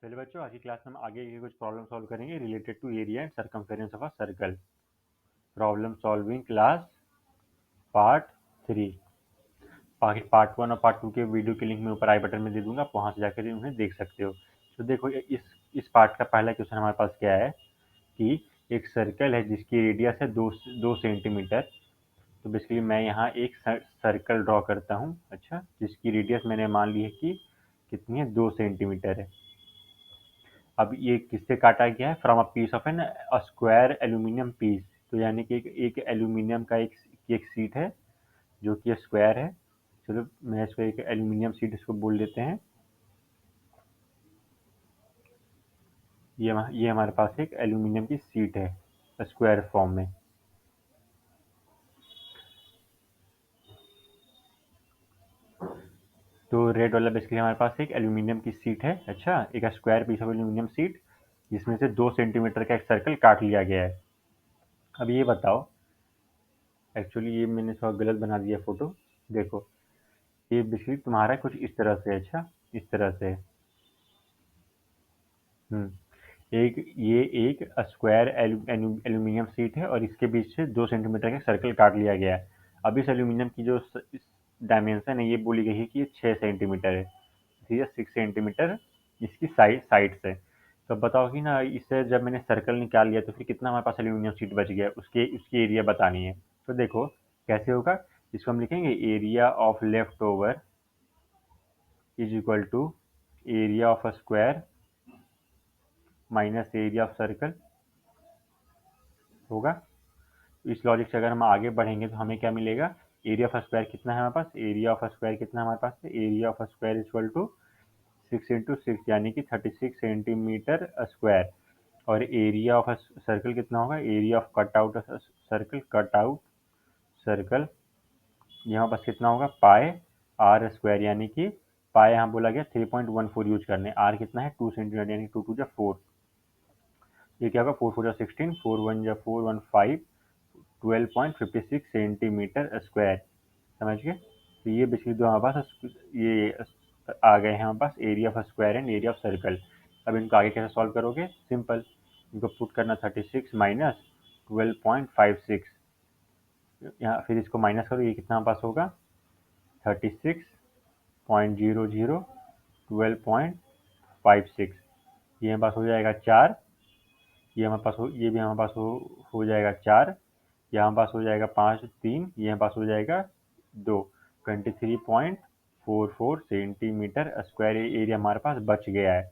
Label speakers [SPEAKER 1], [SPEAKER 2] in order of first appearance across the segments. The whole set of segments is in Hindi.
[SPEAKER 1] चलिए बच्चों, आज की क्लास में हम आगे की कुछ प्रॉब्लम सॉल्व करेंगे related to area and circumference of a circle. Problem solving class part 3। बाकी पार्ट 1 और पार्ट 2 के वीडियो की लिंक मैं ऊपर आई बटन में दे दूंगा, आप वहाँ से जाकर उन्हें देख सकते हो। तो देखो, इस पार्ट का पहला क्वेश्चन हमारे पास क्या है कि एक सर्कल है जिसकी रेडियस है 2 सेंटीमीटर। तो बेसिकली मैं यहाँ एक सर्कल ड्रॉ करता हूँ, अच्छा, जिसकी रेडियस मैंने मान ली है कि कितनी है, 2 सेंटीमीटर है। अब ये किससे काटा गया है? From a piece of an square aluminium piece. तो यानी कि एक एल्यूमिनियम का एक शीट है जो कि स्क्वायर है। चलो मैं इसको एक एल्यूमिनियम शीट इसको बोल देते हैं। ये हमारे पास एक एल्यूमिनियम की शीट है स्क्वायर फॉर्म में। तो रेड वाला बेसिकली हमारे पास एक एल्यूमिनियम की शीट है, अच्छा, एक square piece of aluminium sheet जिसमें से 2 सेंटीमीटर का एक सर्कल काट लिया गया है। अब ये बताओ, एक्चुअली ये मैंने थोड़ा गलत बना दिया फोटो। देखो, ये बेसिकली तुम्हारा कुछ इस तरह से है, अच्छा, इस तरह से है। ये एक स्क्वायर एल्यूमिनियम शीट है और इसके बीच से 2 सेंटीमीटर का सर्कल काट लिया गया है। अब इस एल्यूमिनियम की जो डायमेंशन है, ये बोली गई है कि ये 6 सेंटीमीटर है। ठीक है, 6 सेंटीमीटर इसकी साइड से। तो अब बताओ कि ना, इससे जब मैंने सर्कल निकाल लिया तो फिर कितना हमारे पास एल्यूमिनियम शीट बच गया, उसके उसकी एरिया बतानी है। तो देखो कैसे होगा, इसको हम लिखेंगे area of left over is equal to area of a square minus area of circle होगा। इस लॉजिक से अगर हम आगे बढ़ेंगे तो हमें क्या मिलेगा, एरिया ऑफ स्क्वायर कितना है हमारे पास, एरिया ऑफ स्क्वायर कितना है हमारे पास, area of square equal to 6 × 6 यानी कि 36 सेंटीमीटर स्क्वायर। और एरिया ऑफ सर्कल कितना होगा, area of cut out circle यहाँ पास कितना होगा, पाए आर स्क्वायर, यानी कि पाए यहाँ बोला गया 3.14 यूज करने, आर कितना है 2 सेंटीमीटर यानी 2 2 4। ये क्या होगा, 4 4 16, 4 1 4 1 5, 12.56 सेंटीमीटर स्क्वायर। समझ गए? तो ये बेसिकली दो हमारे पास ये आ गए हैं हमारे पास area of square and area of circle. अब इनको आगे कैसे सॉल्व करोगे, सिंपल, इनको पुट करना 36 माइनस 12.56, यहाँ फिर इसको माइनस करो, ये कितना हमारे पास होगा 36.00 12.56। ये हमारे पास हो जाएगा 4, ये हमारे पास ये भी हमारे पास हो जाएगा 4, यहाँ हमारे पास हो जाएगा 5 3, ये हमारे पास हो जाएगा 2। 23.44 सेंटीमीटर स्क्वायर एरिया हमारे पास बच गया है।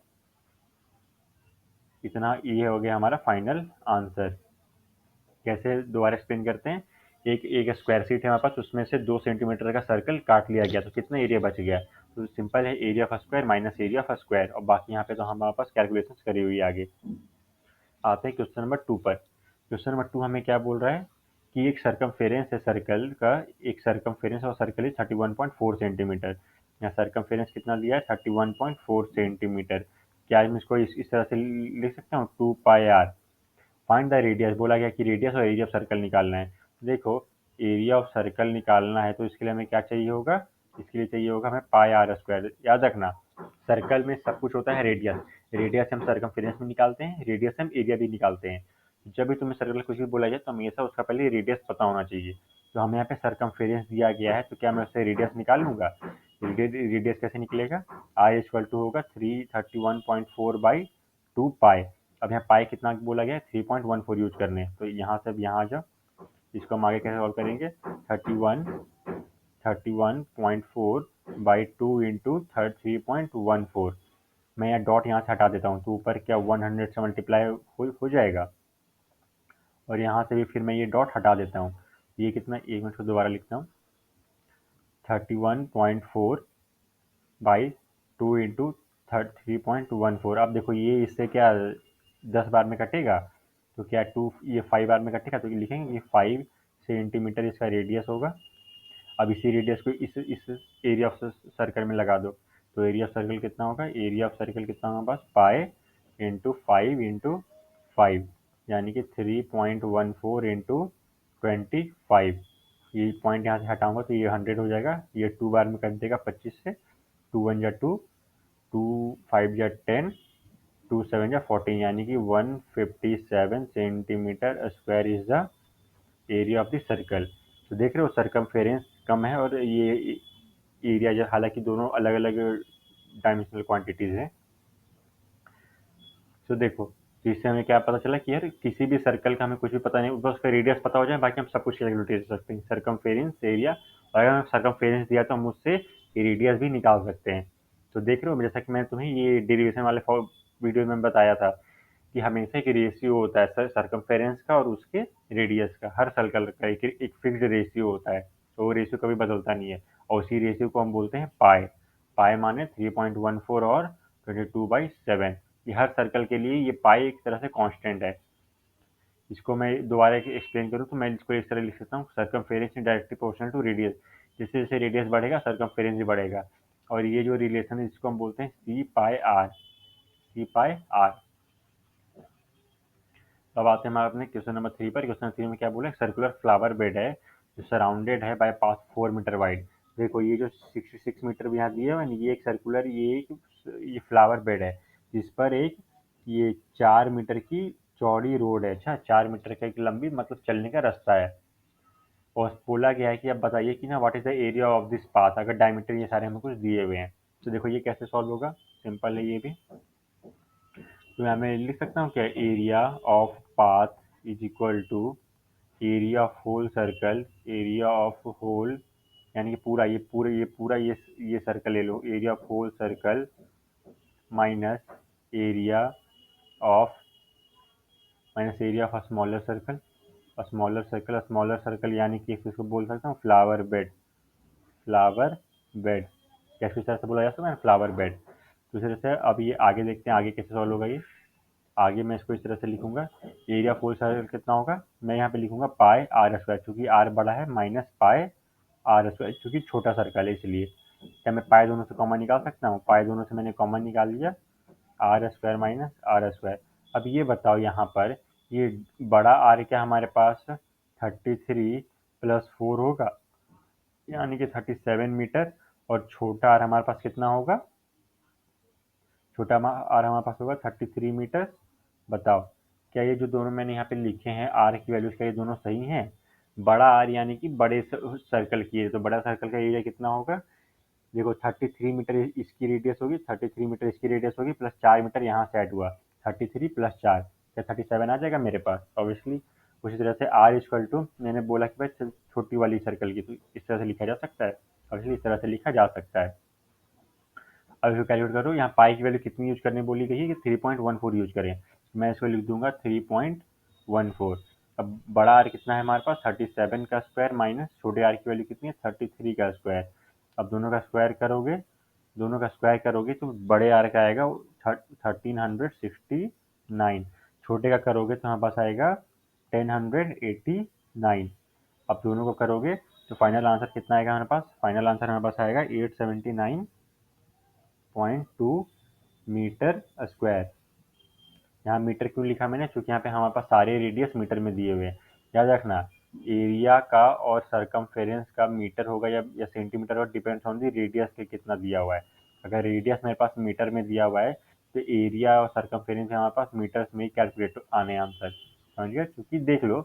[SPEAKER 1] इतना ये हो गया हमारा फाइनल आंसर। कैसे, दोबारा एक्सप्लेन करते हैं। एक एक स्क्वायर शीट है हमारे पास, उसमें से 2 सेंटीमीटर का सर्कल काट लिया गया तो कितना एरिया बच गया। तो सिंपल है, area of square minus area of square, और बाकी यहाँ पे तो हमारे पास कैलकुलेशन करी हुई है। आगे आते हैं क्वेश्चन नंबर 2 पर। क्वेश्चन नंबर 2 हमें क्या बोल रहा है कि एक सर्कमफेरेंस है सर्कल का, एक सर्कमफेरेंस और सर्कल इज 31.4 सेंटीमीटर। यहाँ सर्कमफेरेंस कितना दिया है, 31.4 सेंटीमीटर। क्या मैं इसको इस तरह से लिख सकता हूँ, 2 पाई आर। फाइंड द रेडियस, बोला गया कि रेडियस और एरिया ऑफ सर्कल निकालना है। देखो, एरिया ऑफ सर्कल निकालना है तो इसके लिए हमें क्या चाहिए होगा, इसके लिए चाहिए होगा हमें पाई आर स्क्वायर। याद रखना, सर्कल में सब कुछ होता है रेडियस, रेडियस हम सर्कमफेरेंस में निकालते हैं, रेडियस हम एरिया भी निकालते हैं। जब भी तुम्हें सर्कल कुछ भी बोला जाए तो हमेशा उसका पहले रेडियस पता होना चाहिए। तो हमें यहाँ पे सर्कमफेरेंस दिया गया है, तो क्या मैं उससे रेडियस निकाल लूंगा। रेडियस कैसे निकलेगा, आई इक्वल टू होगा 331.4/2 पाई। अब यहाँ पाई कितना बोला गया है, 3.14 यूज करने, तो यहाँ से अब यहाँ आ जाओ, इसको हम आगे कैसे सॉल्व करेंगे, 31.4/2 इंटू 3.14। मैं यहाँ डॉट यहाँ से हटा देता हूँ तो ऊपर क्या 100 से मल्टीप्लाई हो जाएगा, और यहाँ से भी फिर मैं ये डॉट हटा देता हूँ। ये कितना, एक मिनट को दोबारा लिखता हूँ, 31.4/2 इंटू 3.14। अब देखो ये इससे क्या 10 बार में कटेगा, तो क्या 2 ये 5 बार में कटेगा, तो लिखेंगे ये 5 सेंटीमीटर इसका रेडियस होगा। अब इसी रेडियस को इस एरिया ऑफ सर्कल में लगा दो, तो एरिया ऑफ सर्कल कितना होगा, एरिया ऑफ सर्कल कितना होगा बस पाई इंटू 5 यानी कि 3.14 इंटू 25। ये पॉइंट यहाँ से हटाऊंगा तो ये 100 हो जाएगा, ये 2 बार में कर देगा 25 से, 2 1 जा 2, 2 5 जा 10, टू सेवन या 14 यानी कि 157 centimetre square is the area of the circle. तो देख रहे हो सरकमफेरेंस कम है और ये एरिया जो, हालांकि दोनों अलग अलग डायमेंशनल क्वांटिटीज हैं। तो देखो, तो इससे हमें क्या पता चला कि यार किसी भी सर्कल का हमें कुछ भी पता नहीं, बस उसका रेडियस पता हो जाए, बाकी हम सब कुछ कैलकुलेट कर सकते हैं, सरकमफेरेंस एरिया। और अगर हमें सरकमफेरेंस दिया तो हम उससे रेडियस भी निकाल सकते हैं। तो देख रहे हो, जैसा कि मैंने तुम्हें ये डेरिवेशन वाले वीडियो में बताया था कि हमेशा एक रेशियो होता है सरकमफेरेंस का और उसके रेडियस का, हर सर्कल का एक फिक्स्ड रेशियो होता है, तो वो रेशियो कभी बदलता नहीं है। और उसी रेशियो को हम बोलते हैं पाई। पाई माने 3.14 और 22/7। ये हर सर्कल के लिए ये पाई एक तरह से कांस्टेंट है। इसको मैं दोबारा एक्सप्लेन करूँ तो मैं इसको इस तरह लिख सकता हूँ, circumference is directly proportional to radius. जैसे जैसे रेडियस बढ़ेगा सरकमफेरेंस भी बढ़ेगा। और ये जो रिलेशन है इसको हम बोलते हैं सी पाई आर। C pi are. अब आते हैं हमारे अपने क्वेश्चन नंबर 3 पर। क्वेश्चन 3 में क्या बोले, सर्कुलर फ्लावर बेड है जो सराउंडेड है बाय पाथ 4 मीटर वाइड। देखो ये जो 66 मीटर भी यहाँ दिया हुआ है, ये एक सर्कुलर, ये फ्लावर बेड है जिस पर एक ये 4 मीटर की चौड़ी रोड है। अच्छा, 4 मीटर का एक लंबी मतलब चलने का रास्ता है। और बोला गया है कि अब बताइए कि ना what is the area of this path, अगर डायमीटर ये सारे हमें कुछ दिए हुए हैं। तो देखो ये कैसे सॉल्व होगा, सिंपल है ये भी। तो यहाँ मैं लिख सकता हूँ क्या, area of path is equal to area of whole circle, area of whole यानी कि पूरा ये सर्कल ले लो, area of whole circle minus area of area of smaller circle. Smaller circle यानी कि इसको बोल सकता हूँ फ्लावर बेड। फ्लावर बेड कैसे इस तरह से बोला जा सकता है, फ्लावर बेड। दूसरे से अब ये आगे देखते हैं आगे कैसे सॉल्व होगा ये। आगे मैं इसको इस तरह से लिखूंगा, एरिया फुल सर्कल कितना होगा, मैं यहाँ पे लिखूंगा पाई आर स्क्वायर, चूंकि आर बड़ा है, माइनस पाई आर स्क्वायर चूंकि छोटा सर्कल है इसलिए। क्या मैं पाई दोनों से कॉमन निकाल सकता हूँ, पाई दोनों से मैंने कॉमन निकाल लिया, R square minus R square. अब ये बताओ यहाँ पर ये बड़ा आर क्या हमारे पास 33 + 4 होगा यानी कि 37 मीटर, और छोटा आर हमारे पास कितना होगा, छोटा आर हमारे पास होगा 33 मीटर। बताओ क्या ये जो दोनों मैंने यहाँ पे लिखे हैं आर की वैल्यूज, क्या ये दोनों सही हैं। बड़ा आर यानी कि बड़े सर्कल की है, तो बड़ा सर्कल का एरिया कितना होगा, देखो 33 मीटर इसकी रेडियस होगी, 33 मीटर इसकी रेडियस होगी, प्लस 4 मीटर यहाँ से ऐड हुआ, 33 + 4 क्या 37 आ जाएगा मेरे पास ऑब्वियसली। उसी तरह से आर इक्वल टू, मैंने बोला कि भाई छोटी वाली सर्कल की, तो इस तरह से लिखा जा सकता है, ऑब्वियसली इस तरह से लिखा जा सकता है। अब इसको कैलकुलेट करो, यहाँ पाई की वैल्यू कितनी यूज करने बोली गई है कि 3.14 यूज करें। मैं इसको लिख दूंगा 3.14। अब बड़ा आर कितना है हमारे पास 37 का स्क्वायर माइनस छोटे आर की वैल्यू कितनी है 33 का स्क्वायर। अब दोनों का स्क्वायर करोगे तो बड़े आर का आएगा 1369, छोटे का करोगे तो हमारे पास आएगा 1089। अब दोनों को करोगे तो फाइनल आंसर कितना आएगा हमारे पास, फाइनल आंसर हमारे पास आएगा 879.2 मीटर स्क्वायर। यहाँ मीटर क्यों लिखा मैंने, क्योंकि यहाँ पे हमारे पास सारे रेडियस मीटर में दिए हुए हैं। याद रखना, एरिया का और सरकमफेरेंस का मीटर होगा या सेंटीमीटर, और डिपेंड्स ऑन दी रेडियस के कितना दिया हुआ है। अगर रेडियस मेरे पास मीटर में दिया हुआ है तो एरिया और सरकमफेरेंस हमारे पास मीटर्स में ही कैलकुलेट आने आंसर, समझ गए। क्योंकि देख लो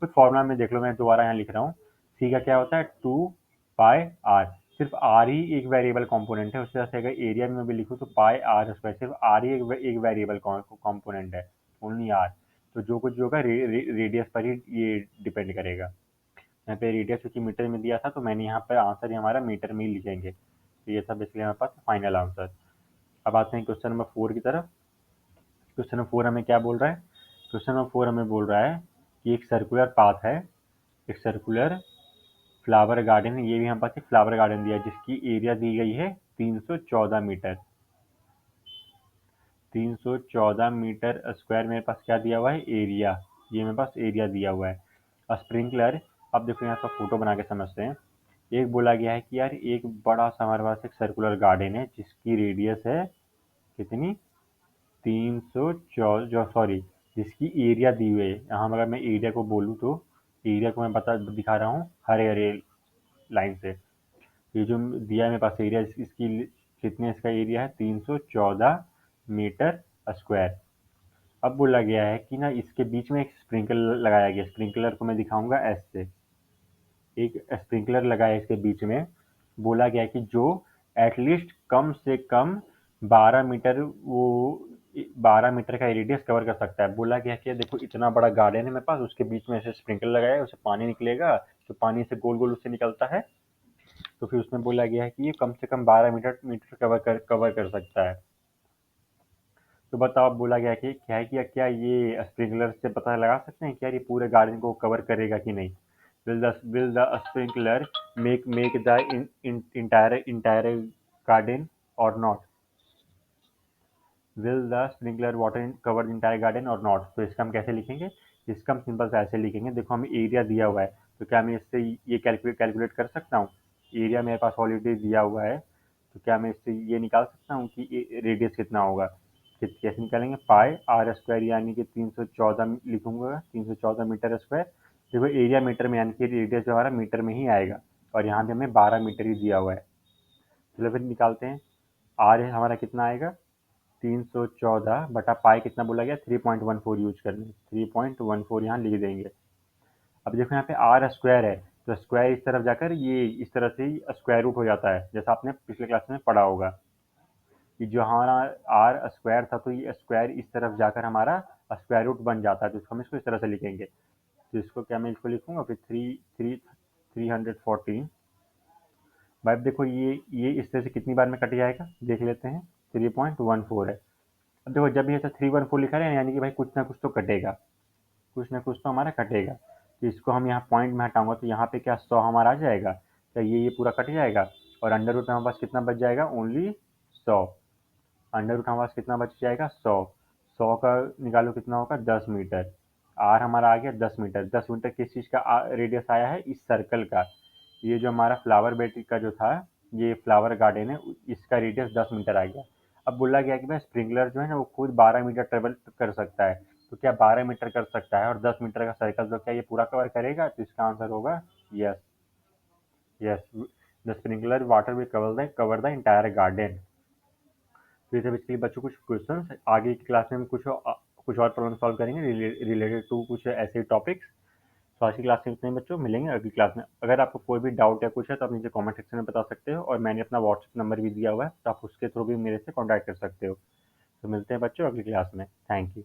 [SPEAKER 1] कुछ फॉर्मूला में देख लो, मैं दोबारा यहाँ लिख रहा हूँ, सी का क्या होता है 2 पाई आर, सिर्फ आर ही एक वेरिएबल कंपोनेंट है। उसी तरह से अगर एरिया में भी लिखूँ तो पाई आर स्क्वायर, सिर्फ आर ही एक वेरिएबल कंपोनेंट है, ओनली आर। तो जो कुछ होगा रेडियस पर ही ये डिपेंड करेगा। यहाँ पे रेडियस क्योंकि मीटर में दिया था तो मैंने यहाँ पर आंसर ही हमारा मीटर में ही लिखेंगे। तो ये सब इसलिए हमारे पास फाइनल आंसर। अब आते हैं क्वेश्चन नंबर 4 की तरफ। क्वेश्चन नंबर 4 हमें क्या बोल रहा है, क्वेश्चन नंबर 4 हमें बोल रहा है कि एक सर्कुलर पाथ है, एक सर्कुलर फ्लावर गार्डन है, ये भी हमारे पास एक फ्लावर गार्डन दिया है जिसकी एरिया दी गई है 314 मीटर। 314 मीटर स्क्वायर मेरे पास क्या दिया हुआ है, एरिया, ये मेरे पास एरिया दिया हुआ है। और स्प्रिंकलर, अब देखो यहाँ पर फोटो बना के समझते हैं। एक बोला गया है कि यार एक बड़ा सा हमारे पास एक सर्कुलर गार्डन है जिसकी रेडियस है कितनी, 314 जो सॉरी जिसकी एरिया दी हुई है। यहाँ अगर मैं एरिया को बोलूँ तो एरिया को मैं बता दिखा रहा हूँ हरे हरे लाइन से। ये जो दिया है मेरे पास एरिया, इसकी कितने, इसका एरिया है 314 मीटर स्क्वायर। अब बोला गया है कि ना इसके बीच में एक स्प्रिंकलर लगाया गया, स्प्रिंकलर को मैं दिखाऊंगा एस से। एक स्प्रिंकलर लगाया इसके बीच में, बोला गया कि जो एटलीस्ट कम से कम 12 मीटर, वो 12 मीटर का रेडियस कवर कर सकता है। बोला गया कि देखो इतना बड़ा गार्डन है मेरे पास, उसके बीच में ऐसे स्प्रिंकलर लगाया है, उससे पानी निकलेगा, तो पानी से गोल गोल उससे निकलता है, तो फिर उसमें बोला गया है कि ये कम से कम 12 मीटर मीटर कवर कर सकता है। तो बताओ, अब बोला गया कि क्या है कि क्या ये स्प्रिंकलर से पता लगा सकते हैं क्या ये पूरे गार्डन को कवर करेगा कि नहीं? will the sprinkler make the entire garden or not? will the sprinkler water cover the entire garden or not? तो इसका हम कैसे लिखेंगे? इसका हम सिंपल से ऐसे लिखेंगे, देखो हमें एरिया दिया हुआ है, तो क्या मैं इससे ये कैलकुलेट कर सकता हूँ? एरिया मेरे पास ऑलरेडी दिया हुआ है, तो क्या मैं इससे ये निकाल सकता हूँ कि रेडियस कितना होगा? कैसे निकालेंगे? पाई आर स्क्वायर यानी कि 314 लिखूंगा, 314 मीटर स्क्वायर। देखो एरिया मीटर में यानी कि रेडियस जो हमारा मीटर में ही आएगा, और यहाँ पे हमें 12 मीटर ही दिया हुआ है। चलो फिर निकालते हैं। आर हमारा कितना आएगा? 314 बटा पाई कितना बोला गया? 3.14 यूज करना है, 3.14 यहाँ लिख देंगे। अब देखो यहाँ पे आर स्क्वायर है, तो स्क्वायर इस तरफ जाकर ये इस तरह से स्क्वायर रूट हो जाता है, जैसा आपने पिछले क्लास में पढ़ा होगा कि जो हमारा आर स्क्वायर था, तो ये स्क्वायर इस तरफ जाकर हमारा स्क्वायर रूट बन जाता है, तो इसको हम इसको इस तरह से लिखेंगे। तो इसको क्या मैं इसको लिखूंगा फिर 314। भाई देखो ये इस तरह से कितनी बार में कट जाएगा देख लेते हैं। 3.14 है। अब देखो जब ये ऐसा 314 लिखा है यानी कि भाई कुछ ना कुछ तो कटेगा, कुछ ना कुछ तो हमारा कटेगा। तो इसको हम यहाँ पॉइंट में हटाऊंगा, तो यहाँ पे क्या 100 हमारा आ जाएगा? क्या ये पूरा कट जाएगा? और अंडर रूट हमारे पास कितना बच जाएगा? ओनली 100। अंडर रूट हमारे पास कितना बच जाएगा? 100। 100 का निकालो कितना होगा? 10 मीटर। आर हमारा आ गया 10 मीटर। 10 मीटर किस चीज़ का रेडियस आया है? इस सर्कल का। ये जो हमारा फ्लावर बेड का जो था, ये फ्लावर गार्डन है, इसका रेडियस 10 मीटर आ गया। अब बोला गया कि भाई स्प्रिंकलर जो है ना वो खुद 12 मीटर ट्रेवल कर सकता है, तो क्या 12 मीटर कर सकता है और 10 मीटर का सर्कल, तो क्या ये पूरा कवर करेगा? तो इसका आंसर होगा yes. Yes, the sprinkler water will cover the entire garden. तो ये सब इसके लिए बच्चों कुछ क्वेश्चन आगे की क्लास में हम कुछ और प्रॉब्लम सॉल्व करेंगे रिलेटेड टू कुछ ऐसे टॉपिक्स। तो आज की क्लास में इतने बच्चों, मिलेंगे अगली क्लास में। अगर आपको कोई भी डाउट या कुछ है तो आप नीचे कमेंट सेक्शन में बता सकते हो, और मैंने अपना व्हाट्सएप नंबर भी दिया हुआ है, तो आप उसके थ्रू भी मेरे से कॉन्टैक्ट कर सकते हो। तो मिलते हैं बच्चों अगली क्लास में। Thank you.